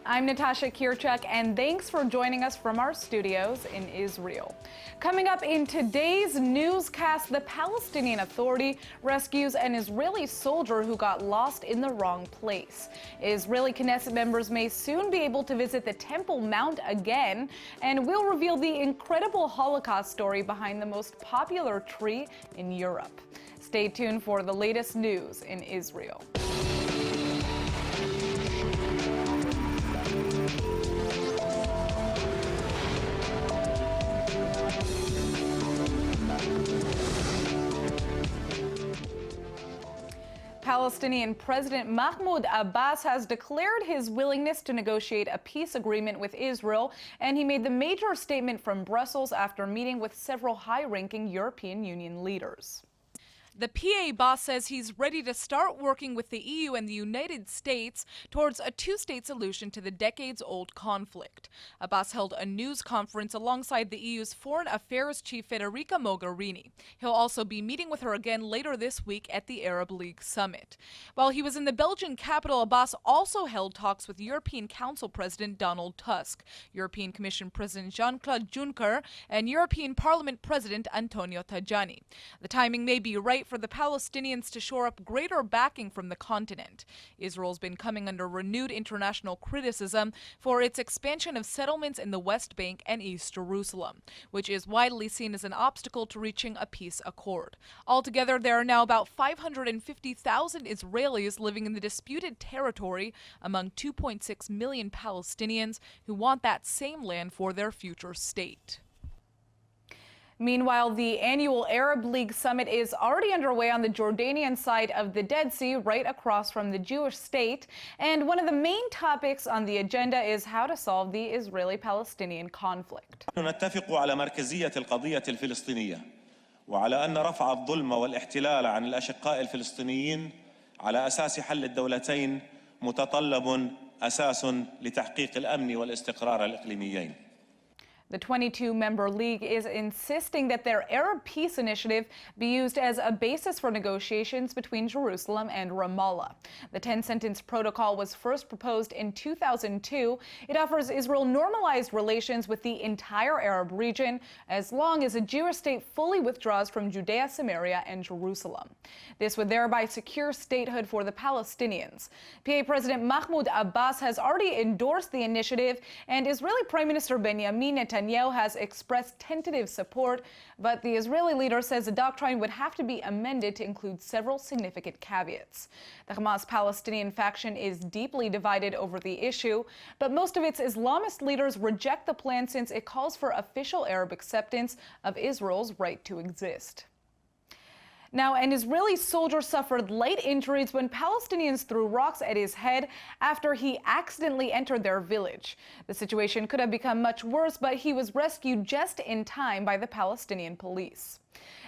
I'm Natasha Kirchuk, and thanks for joining us from our studios in Israel. Coming up in today's newscast, the Palestinian Authority rescues an Israeli soldier who got lost in the wrong place. Israeli Knesset members may soon be able to visit the Temple Mount again, and we'll reveal the incredible Holocaust story behind the most popular tree in Europe. Stay tuned for the latest news in Israel. Palestinian President Mahmoud Abbas has declared his willingness to negotiate a peace agreement with Israel, and he made the major statement from Brussels after meeting with several high-ranking European Union leaders. The PA boss says he's ready to start working with the EU and the United States towards a two-state solution to the decades-old conflict. Abbas held a news conference alongside the EU's Foreign Affairs Chief Federica Mogherini. He'll also be meeting with her again later this week at the Arab League summit. While he was in the Belgian capital, Abbas also held talks with European Council President Donald Tusk, European Commission President Jean-Claude Juncker, and European Parliament President Antonio Tajani. The timing may be right for the Palestinians to shore up greater backing from the continent. Israel's been coming under renewed international criticism for its expansion of settlements in the West Bank and East Jerusalem, which is widely seen as an obstacle to reaching a peace accord. Altogether, there are now about 550,000 Israelis living in the disputed territory among 2.6 million Palestinians who want that same land for their future state. Meanwhile, the annual Arab League summit is already underway on the Jordanian side of the Dead Sea, right across from the Jewish state. And one of the main topics on the agenda is how to solve the Israeli-Palestinian conflict. نتفق على مركزية القضية الفلسطينية وعلى أن رفع الظلم والاحتلال عن الأشقاء الفلسطينيين على أساس حل الدولتين متطلب أساس لتحقيق الأمن والاستقرار الإقليميين. The 22-member league is insisting that their Arab peace initiative be used as a basis for negotiations between Jerusalem and Ramallah. The 10-sentence protocol was first proposed in 2002. It offers Israel normalized relations with the entire Arab region as long as a Jewish state fully withdraws from Judea, Samaria, and Jerusalem. This would thereby secure statehood for the Palestinians. PA President Mahmoud Abbas has already endorsed the initiative, and Israeli Prime Minister Benjamin Netanyahu has expressed tentative support, but the Israeli leader says the doctrine would have to be amended to include several significant caveats. The Hamas Palestinian faction is deeply divided over the issue, but most of its Islamist leaders reject the plan since it calls for official Arab acceptance of Israel's right to exist. Now, an Israeli soldier suffered light injuries when Palestinians threw rocks at his head after he accidentally entered their village. The situation could have become much worse, but he was rescued just in time by the Palestinian police.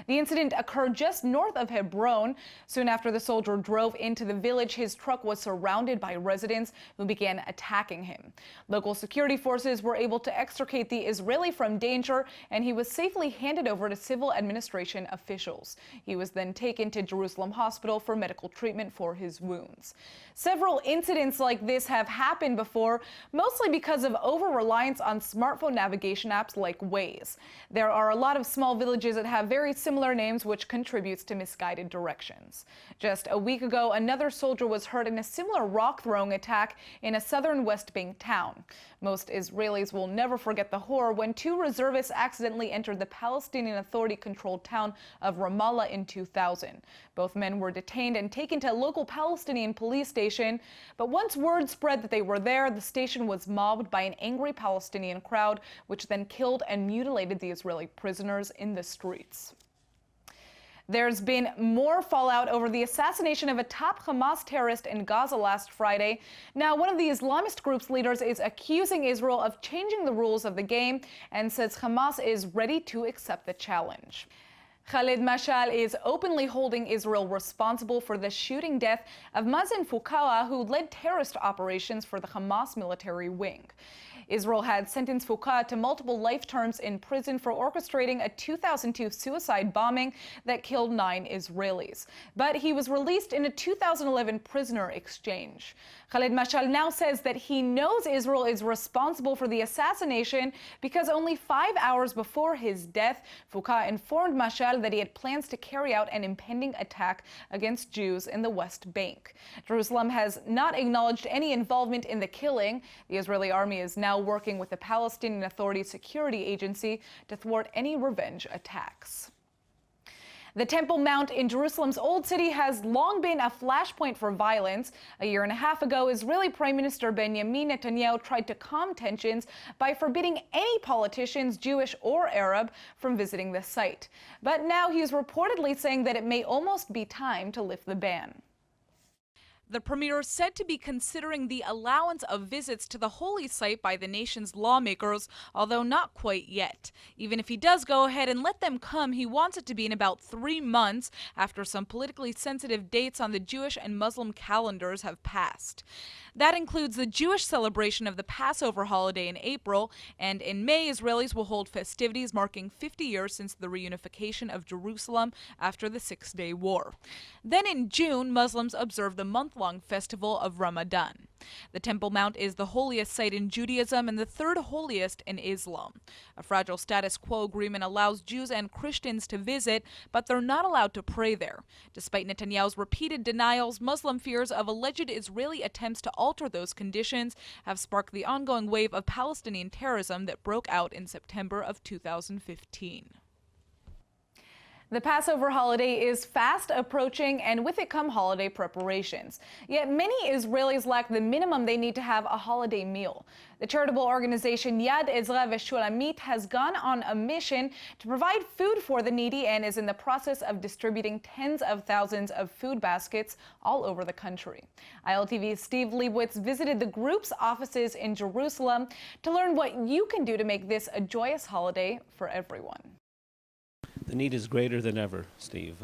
The incident occurred just north of Hebron. Soon after the soldier drove into the village, his truck was surrounded by residents who began attacking him. Local security forces were able to extricate the Israeli from danger, and he was safely handed over to civil administration officials. He was then taken to Jerusalem Hospital for medical treatment for his wounds. Several incidents like this have happened before, mostly because of over-reliance on smartphone navigation apps like Waze. There are a lot of small villages that have very similar names, which contributes to misguided directions. Just a week ago, another soldier was hurt in a similar rock-throwing attack in a southern West Bank town. Most Israelis will never forget the horror when two reservists accidentally entered the Palestinian Authority-controlled town of Ramallah in 2000. Both men were detained and taken to a local Palestinian police station, but once word spread that they were there, the station was mobbed by an angry Palestinian crowd, which then killed and mutilated the Israeli prisoners in the streets. There's been more fallout over the assassination of a top Hamas terrorist in Gaza last Friday. Now, one of the Islamist group's leaders is accusing Israel of changing the rules of the game and says Hamas is ready to accept the challenge. Khalid Mashal is openly holding Israel responsible for the shooting death of Mazen Foucault, who led terrorist operations for the Hamas military wing. Israel had sentenced Foucault to multiple life terms in prison for orchestrating a 2002 suicide bombing that killed 9 Israelis. But he was released in a 2011 prisoner exchange. Khalid Mashal now says that he knows Israel is responsible for the assassination because only 5 hours before his death, Foucault informed Mashal that he had plans to carry out an impending attack against Jews in the West Bank. Jerusalem has not acknowledged any involvement in the killing. The Israeli army is now working with the Palestinian Authority security agency to thwart any revenge attacks. The Temple Mount in Jerusalem's Old City has long been a flashpoint for violence. A year and a half ago, Israeli Prime Minister Benjamin Netanyahu tried to calm tensions by forbidding any politicians, Jewish or Arab, from visiting the site. But now he's reportedly saying that it may almost be time to lift the ban. The premier is said to be considering the allowance of visits to the holy site by the nation's lawmakers, although not quite yet. Even if he does go ahead and let them come, he wants it to be in about 3 months after some politically sensitive dates on the Jewish and Muslim calendars have passed. That includes the Jewish celebration of the Passover holiday in April, and in May, Israelis will hold festivities marking 50 years since the reunification of Jerusalem after the Six-Day War. Then in June, Muslims observe the month-long festival of Ramadan. The Temple Mount is the holiest site in Judaism and the third holiest in Islam. A fragile status quo agreement allows Jews and Christians to visit, but they're not allowed to pray there. Despite Netanyahu's repeated denials, Muslim fears of alleged Israeli attempts to alter those conditions have sparked the ongoing wave of Palestinian terrorism that broke out in September of 2015. The Passover holiday is fast approaching, and with it come holiday preparations. Yet many Israelis lack the minimum they need to have a holiday meal. The charitable organization Yad Ezra V'Shulamit has gone on a mission to provide food for the needy and is in the process of distributing tens of thousands of food baskets all over the country. ILTV's Steve Leibowitz visited the group's offices in Jerusalem to learn what you can do to make this a joyous holiday for everyone. The need is greater than ever, Steve.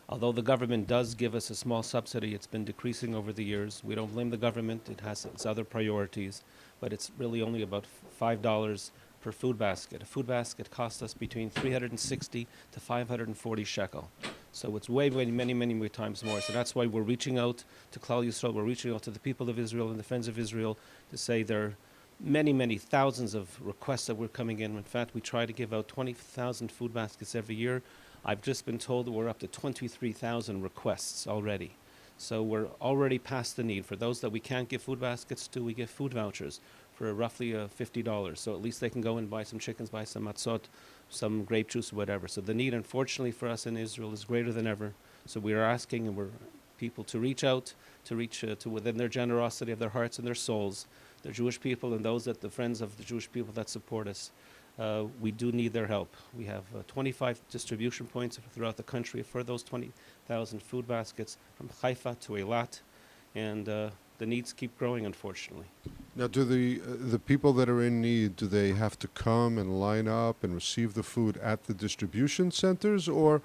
Although the government does give us a small subsidy, it's been decreasing over the years. We don't blame the government. It has its other priorities, but it's really only about $5 per food basket. A food basket costs us between 360 to 540 shekel. So it's way, many times more. So that's why we're reaching out to Klal Yisrael. We're reaching out to the people of Israel and the friends of Israel to say there are many thousands of requests that were coming in. In fact, we try to give out 20,000 food baskets every year. I've just been told that we're up to 23,000 requests already. So we're already past the need. For those that we can't give food baskets to, we give food vouchers for roughly $50. So at least they can go and buy some chickens, buy some matzot, some grape juice, whatever. So the need, unfortunately, for us in Israel is greater than ever. So we are asking and we're people to reach out, to within their generosity of their hearts and their souls, the Jewish people and those that the friends of the Jewish people that support us. We do need their help. We have 25 distribution points throughout the country for those 20,000 food baskets from Haifa to Eilat, and the needs keep growing, unfortunately. Now, do the people that are in need, do they have to come and line up and receive the food at the distribution centers, or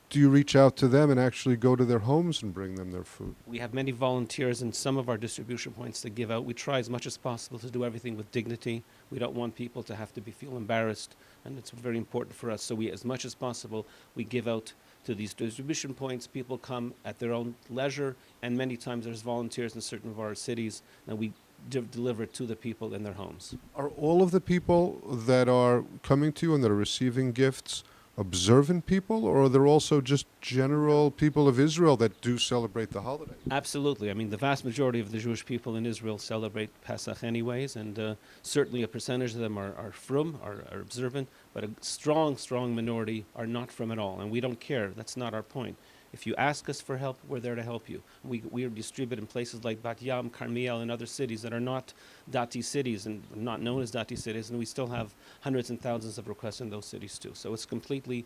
do you reach out to them and actually go to their homes and bring them their food? We have many volunteers in some of our distribution points to give out. We try as much as possible to do everything with dignity. We don't want people to have to feel embarrassed, and it's very important for us. So we, as much as possible, we give out to these distribution points. People come at their own leisure, and many times there's volunteers in certain of our cities, and we deliver it to the people in their homes. Are all of the people that are coming to you and that are receiving gifts observant people, or are there also just general people of Israel that do celebrate the holiday? Absolutely. I mean, the vast majority of the Jewish people in Israel celebrate Pesach anyways, and certainly a percentage of them are frum, are observant, but a strong minority are not frum at all, and we don't care. That's not our point. If you ask us for help, we're there to help you. We are distributed in places like Bat Yam, Carmiel, and other cities that are not Dati cities and not known as Dati cities, and we still have hundreds and thousands of requests in those cities too. So it's completely,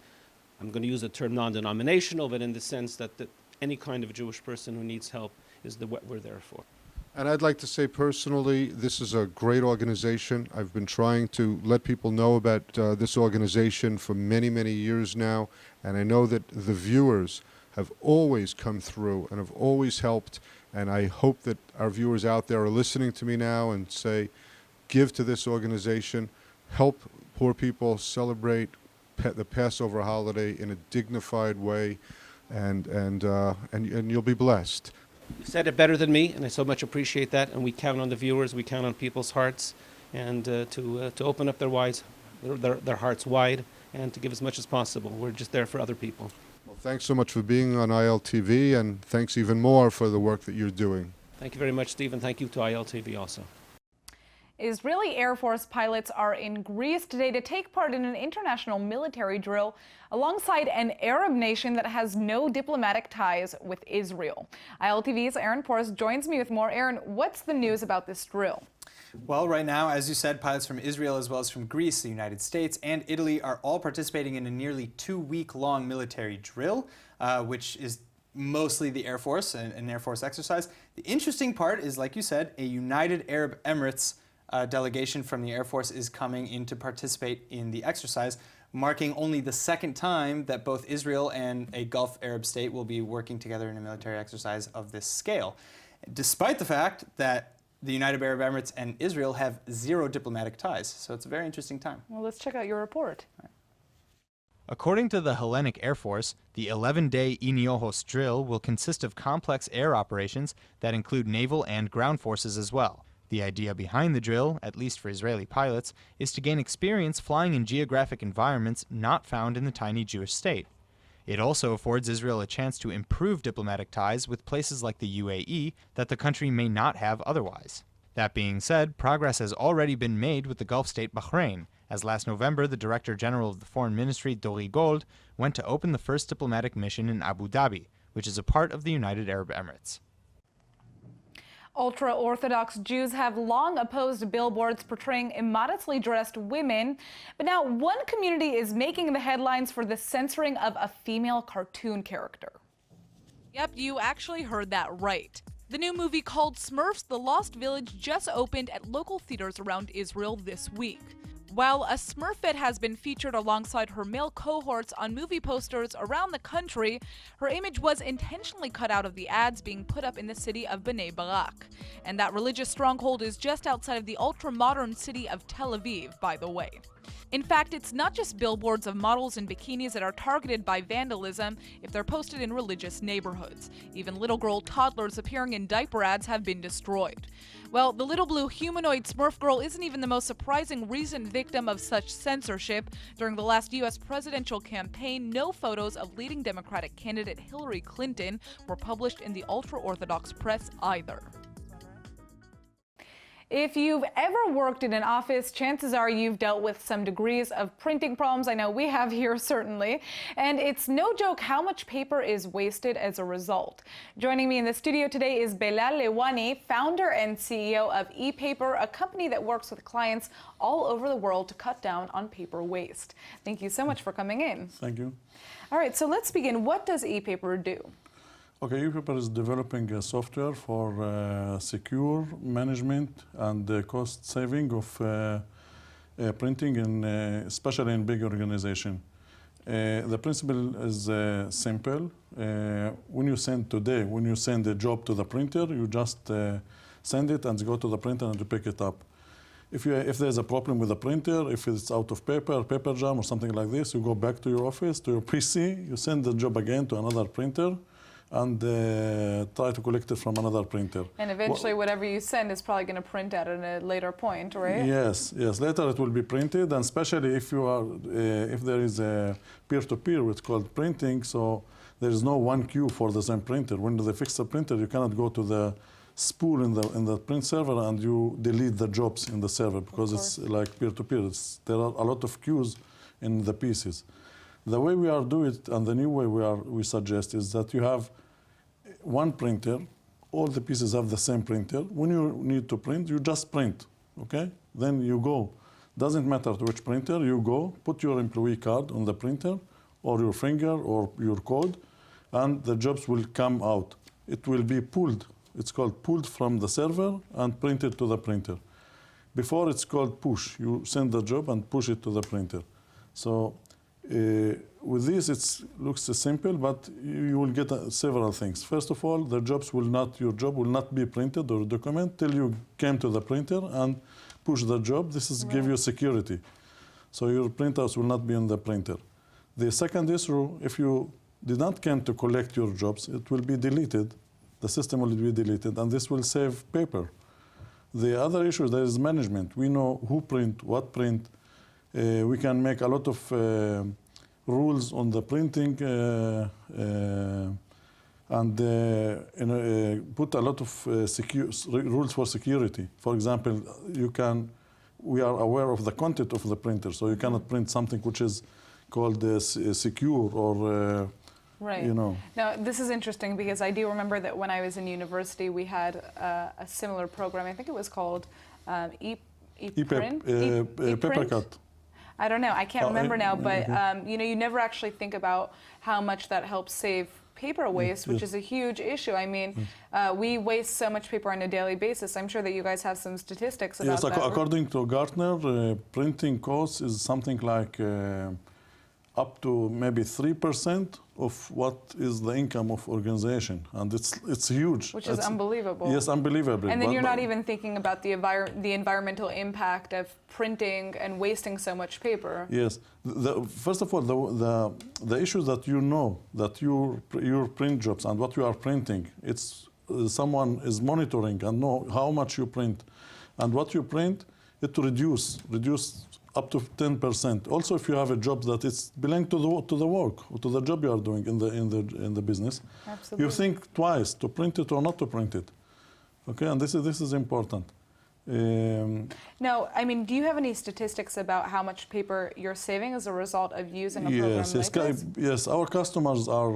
I'm going to use the term non-denominational, but in the sense that any kind of Jewish person who needs help is what we're there for. And I'd like to say personally, this is a great organization. I've been trying to let people know about this organization for many, many years now. And I know that the viewers have always come through and have always helped. And I hope that our viewers out there are listening to me now and say, give to this organization, help poor people celebrate the Passover holiday in a dignified way, and you'll be blessed. You said it better than me, and I so much appreciate that. And we count on the viewers, we count on people's hearts, and to open up their hearts wide, and to give as much as possible. We're just there for other people. Well, thanks so much for being on ILTV, and thanks even more for the work that you're doing. Thank you very much, Steve, and thank you to ILTV also. Israeli Air Force pilots are in Greece today to take part in an international military drill alongside an Arab nation that has no diplomatic ties with Israel. ILTV's Aaron Porras joins me with more. Aaron, what's the news about this drill? Well, right now, as you said, pilots from Israel as well as from Greece, the United States, and Italy are all participating in a nearly 2-week-long military drill, which is mostly the Air Force, an Air Force exercise. The interesting part is, like you said, a United Arab Emirates delegation from the Air Force is coming in to participate in the exercise, marking only the second time that both Israel and a Gulf Arab state will be working together in a military exercise of this scale, despite the fact that the United Arab Emirates and Israel have 0 diplomatic ties. So it's a very interesting time. Well, let's check out your report. According to the Hellenic Air Force, the 11-day Iniojos drill will consist of complex air operations that include naval and ground forces as well. The idea behind the drill, at least for Israeli pilots, is to gain experience flying in geographic environments not found in the tiny Jewish state. It also affords Israel a chance to improve diplomatic ties with places like the UAE that the country may not have otherwise. That being said, progress has already been made with the Gulf state Bahrain, as last November the Director General of the Foreign Ministry, Dori Gold, went to open the first diplomatic mission in Abu Dhabi, which is a part of the United Arab Emirates. Ultra-Orthodox Jews have long opposed billboards portraying immodestly dressed women, but now one community is making the headlines for the censoring of a female cartoon character. Yep, you actually heard that right. The new movie called Smurfs: The Lost Village just opened at local theaters around Israel this week. While a Smurfette has been featured alongside her male cohorts on movie posters around the country, her image was intentionally cut out of the ads being put up in the city of Bnei Barak. And that religious stronghold is just outside of the ultra-modern city of Tel Aviv, by the way. In fact, it's not just billboards of models in bikinis that are targeted by vandalism if they're posted in religious neighborhoods. Even little girl toddlers appearing in diaper ads have been destroyed. Well, the little blue humanoid Smurf girl isn't even the most surprising recent victim of such censorship. During the last U.S. presidential campaign, no photos of leading Democratic candidate Hillary Clinton were published in the ultra-Orthodox press either. If you've ever worked in an office, chances are you've dealt with some degrees of printing problems. I know we have here, certainly. And it's no joke how much paper is wasted as a result. Joining me in the studio today is Bella Lawani, founder and CEO of ePaper, a company that works with clients all over the world to cut down on paper waste. Thank you so much for coming in. Thank you. All right, so let's begin. What does ePaper do? Okay, ePaper is developing a software for secure management and cost saving of printing, especially in big organization. The principle is simple. When you send a job to the printer, you just send it and go to the printer and you pick it up. If there's a problem with the printer, if it's out of paper jam or something like this, you go back to your office, to your PC, you send the job again to another printer, and try to collect it from another printer. And eventually whatever you send is probably going to print out at a later point, right? Yes. Later it will be printed, and especially if there is a peer-to-peer, it's called printing, so there is no one queue for the same printer. When they fix the printer, you cannot go to the spool in the print server and you delete the jobs in the server because it's like peer-to-peer. There are a lot of queues in the pieces. The way we are doing it, and the new way we suggest, is that you have one printer. All the pieces have the same printer. When you need to print, you just print, okay? Then you go. Doesn't matter to which printer, you go, put your employee card on the printer, or your finger, or your code, and the jobs will come out. It will be pulled It's called pulled from the server and printed to the printer. Before it's called push. You send the job and push it to the printer. So with this, it looks simple, but you will get several things. First of all, your job will not be printed or documented till you came to the printer and push the job. This is give you security. So your printers will not be in the printer. The second issue, if you did not come to collect your jobs, it will be deleted. The system will be deleted, and this will save paper. The other issue, there is management. We know who print, what print. We can make a lot of rules on the printing and put a lot of rules for security. For example, we are aware of the content of the printer, so you cannot print something which is called secure or Right. you know. Now, this is interesting because I do remember that when I was in university, we had a similar program. I think it was called Papercut. I don't know. I can't remember now, but you know, you never actually think about how much that helps save paper waste, which is a huge issue. I mean, we waste so much paper on a daily basis. I'm sure that you guys have some statistics about that. Yes, according to Gartner, printing cost is something like up to maybe 3% of what is the income of organization, and it's huge. Which is unbelievable. Yes, unbelievable. And then you're not even thinking about the environmental impact of printing and wasting so much paper. Yes. First of all, the issue that you know that your print jobs and what you are printing, it's someone is monitoring and know how much you print, and what you print, it reduce up to 10%. Also, if you have a job that is belong to the work or to the job you are doing in the business, absolutely, you think twice to print it or not to print it. Okay, and this is important. Now, I mean, do you have any statistics about how much paper you're saving as a result of using a program like this? Yes, our customers are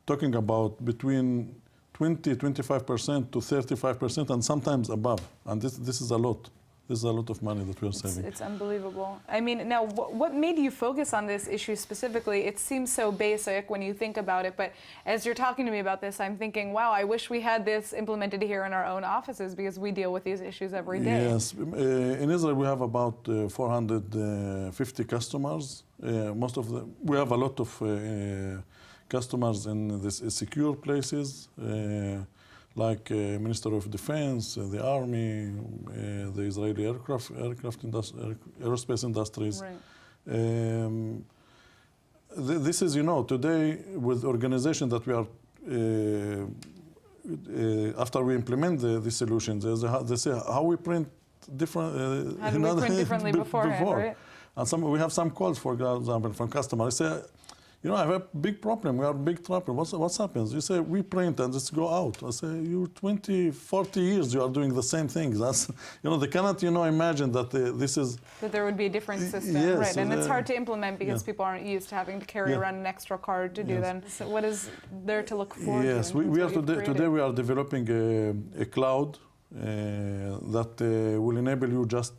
talking about between 25% to 35%, and sometimes above. And this is a lot. This is a lot of money that we are saving. It's unbelievable. I mean, now, what made you focus on this issue specifically? It seems so basic when you think about it, but as you're talking to me about this, I'm thinking, wow, I wish we had this implemented here in our own offices because we deal with these issues every day. Yes. In Israel, we have about 450 customers. We have a lot of customers in these secure places. Like Minister of Defense, the Army, the Israeli aerospace industries. Right. This is, you know, today with organization that we are, after we implement the solutions, they say how we print different. How do we print differently beforehand, right? And we have some calls, for example, from customers. They say, you know, I have a big problem. We are a big trouble. What happens? You say, we print and just go out. I say, you 20, 40 years, you are doing the same things. That's, you know, they cannot, you know, imagine that this is... That there would be a different system, yes, right? And it's hard to implement because people aren't used to having to carry Yeah. around an extra card to do that. So what is there to look forward to? Yes, we are today we are developing a cloud that will enable you just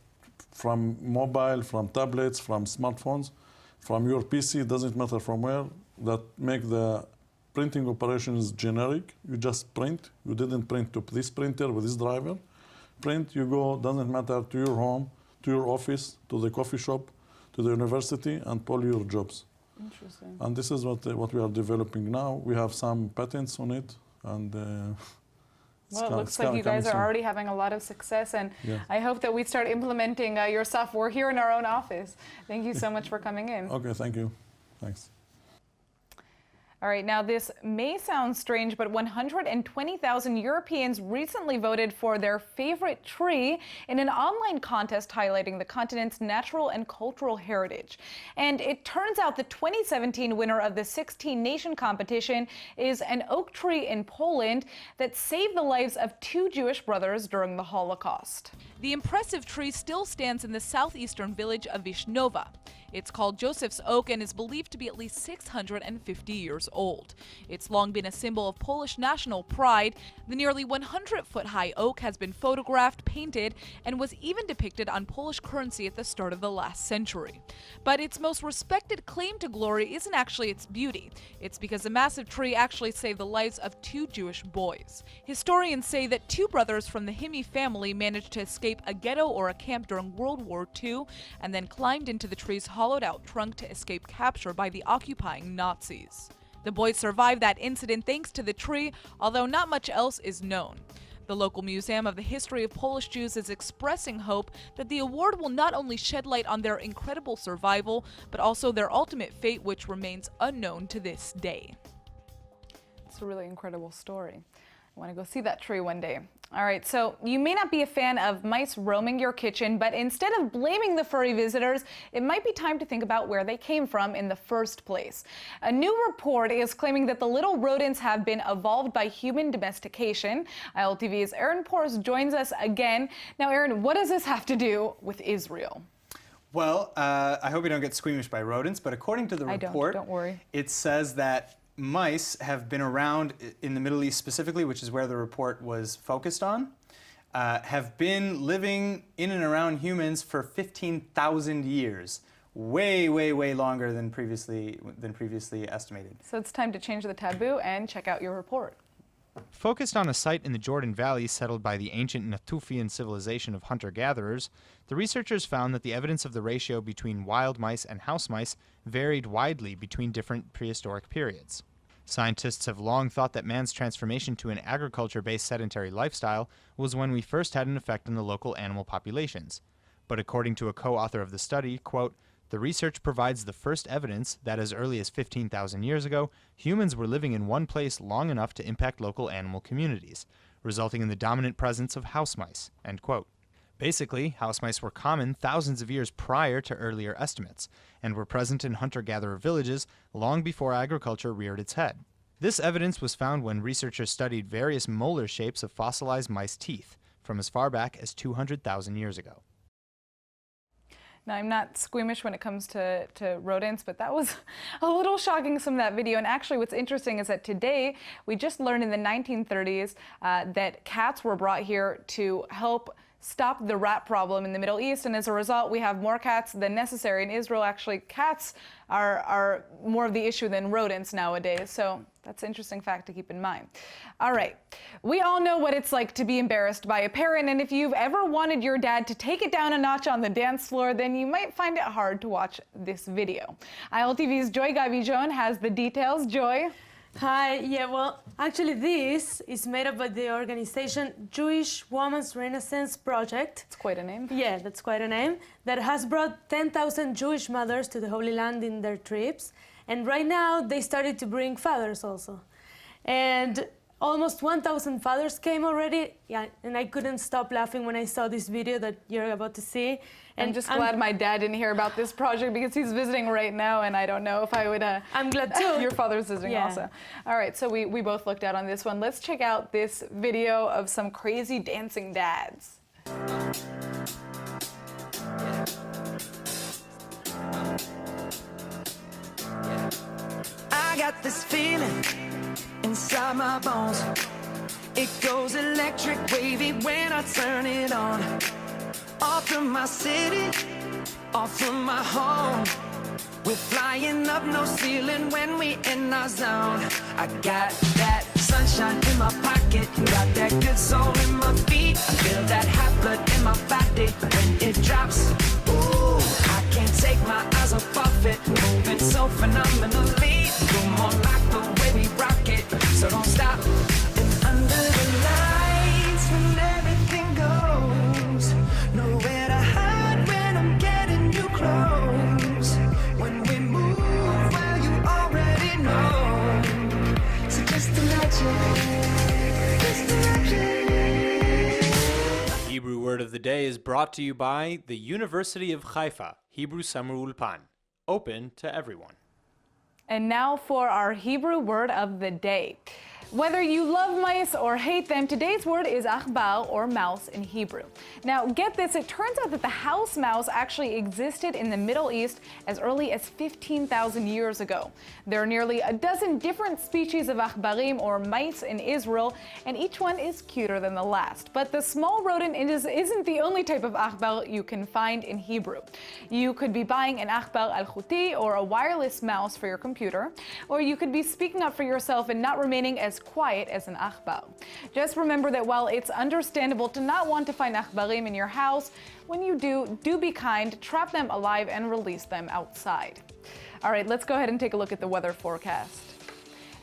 from mobile, from tablets, from smartphones, from your PC, doesn't matter from where, that make the printing operations generic. You just print. You didn't print to this printer with this driver. Print, you go, doesn't matter, to your home, to your office, to the coffee shop, to the university, and pull your jobs. Interesting. And this is what we are developing now. We have some patents on it, and well, it looks like you guys are already having a lot of success, and Yeah. I hope that we start implementing your software here in our own office. Thank you so much for coming in. Okay, thank you. Thanks. All right, now this may sound strange, but 120,000 Europeans recently voted for their favorite tree in an online contest highlighting the continent's natural and cultural heritage. And it turns out the 2017 winner of the 16-nation competition is an oak tree in Poland that saved the lives of 2 Jewish brothers during the Holocaust. The impressive tree still stands in the southeastern village of Wisnowa. It's called Joseph's Oak and is believed to be at least 650 years old. It's long been a symbol of Polish national pride. The nearly 100-foot-high oak has been photographed, painted, and was even depicted on Polish currency at the start of the last century. But its most respected claim to glory isn't actually its beauty. It's because the massive tree actually saved the lives of 2 Jewish boys. Historians say that 2 brothers from the Himi family managed to escape a ghetto or a camp during World War II and then climbed into the tree's hollowed-out trunk to escape capture by the occupying Nazis. The boys survived that incident thanks to the tree, although not much else is known. The local Museum of the History of Polish Jews is expressing hope that the award will not only shed light on their incredible survival, but also their ultimate fate, which remains unknown to this day. It's a really incredible story. I want to go see that tree one day. All right, so you may not be a fan of mice roaming your kitchen, but instead of blaming the furry visitors, it might be time to think about where they came from in the first place. A new report is claiming that the little rodents have been evolved by human domestication. ILTV's Aaron Porras joins us again. Now, Aaron, what does this have to do with Israel? Well, I hope you don't get squeamish by rodents, but according to the report, don't worry. It says that mice have been around in the Middle East specifically, which is where the report was focused on, have been living in and around humans for 15,000 years. Way, way, way longer than previously estimated. So it's time to change the taboo and check out your report. Focused on a site in the Jordan Valley settled by the ancient Natufian civilization of hunter-gatherers, the researchers found that the evidence of the ratio between wild mice and house mice varied widely between different prehistoric periods. Scientists have long thought that man's transformation to an agriculture-based sedentary lifestyle was when we first had an effect on the local animal populations. But according to a co-author of the study, quote, the research provides the first evidence that as early as 15,000 years ago, humans were living in one place long enough to impact local animal communities, resulting in the dominant presence of house mice, end quote. Basically, house mice were common thousands of years prior to earlier estimates, and were present in hunter-gatherer villages long before agriculture reared its head. This evidence was found when researchers studied various molar shapes of fossilized mice teeth from as far back as 200,000 years ago. Now, I'm not squeamish when it comes to rodents, but that was a little shocking, some of that video. And actually, what's interesting is that today, we just learned in the 1930s that cats were brought here to help stop the rat problem in the Middle East, and as a result, we have more cats than necessary. In Israel, actually, cats are more of the issue than rodents nowadays, so that's an interesting fact to keep in mind. All right, we all know what it's like to be embarrassed by a parent, and if you've ever wanted your dad to take it down a notch on the dance floor, then you might find it hard to watch this video. ILTV's Joy Gavijon has the details. Joy? Hi, yeah, well, actually this is made up by the organization Jewish Women's Renaissance Project. It's quite a name. Yeah, that's quite a name. That has brought 10,000 Jewish mothers to the Holy Land in their trips. And right now, they started to bring fathers also. And almost 1,000 fathers came already. Yeah, and I couldn't stop laughing when I saw this video that you're about to see. And I'm just glad my dad didn't hear about this project because he's visiting right now, and I don't know if I would. I'm glad too. Your father's visiting also. All right, so we both looked out on this one. Let's check out this video of some crazy dancing dads. I got this feeling inside my bones. It goes electric wavy when I turn it on. Off from my city, off from my home. We're flying up no ceiling when we in our zone. I got that sunshine in my pocket, got that good soul in my feet. I feel that hot blood in my body when it drops. Ooh, I can't take my eyes off it, moving so phenomenally. You're more like the way we rock it, so don't stop. And under the lights when everything goes, nowhere to hide when I'm getting you close. When we move, well, you already know. So just imagine, just imagine. Hebrew word of the day is brought to you by the University of Haifa, Hebrew Summer Ulpan, open to everyone. And now for our Hebrew word of the day. Whether you love mice or hate them, today's word is achbar, or mouse in Hebrew. Now, get this, it turns out that the house mouse actually existed in the Middle East as early as 15,000 years ago. There are nearly a dozen different species of achbarim, or mice, in Israel, and each one is cuter than the last. But the small rodent isn't the only type of achbar you can find in Hebrew. You could be buying an achbar al-khuti, or a wireless mouse for your computer, or you could be speaking up for yourself and not remaining as quiet as an achbar. Just remember that while it's understandable to not want to find achbarim in your house, when you do be kind, trap them alive and release them outside. All right, let's go ahead and take a look at the weather forecast.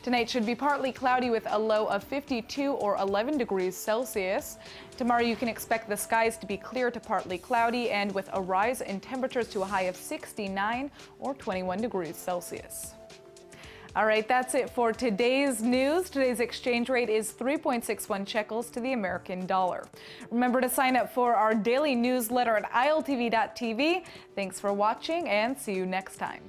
Tonight should be partly cloudy with a low of 52 or 11 degrees Celsius. Tomorrow you can expect the skies to be clear to partly cloudy and with a rise in temperatures to a high of 69 or 21 degrees Celsius. All right, that's it for today's news. Today's exchange rate is 3.61 shekels to the American dollar. Remember to sign up for our daily newsletter at iltv.tv. Thanks for watching and see you next time.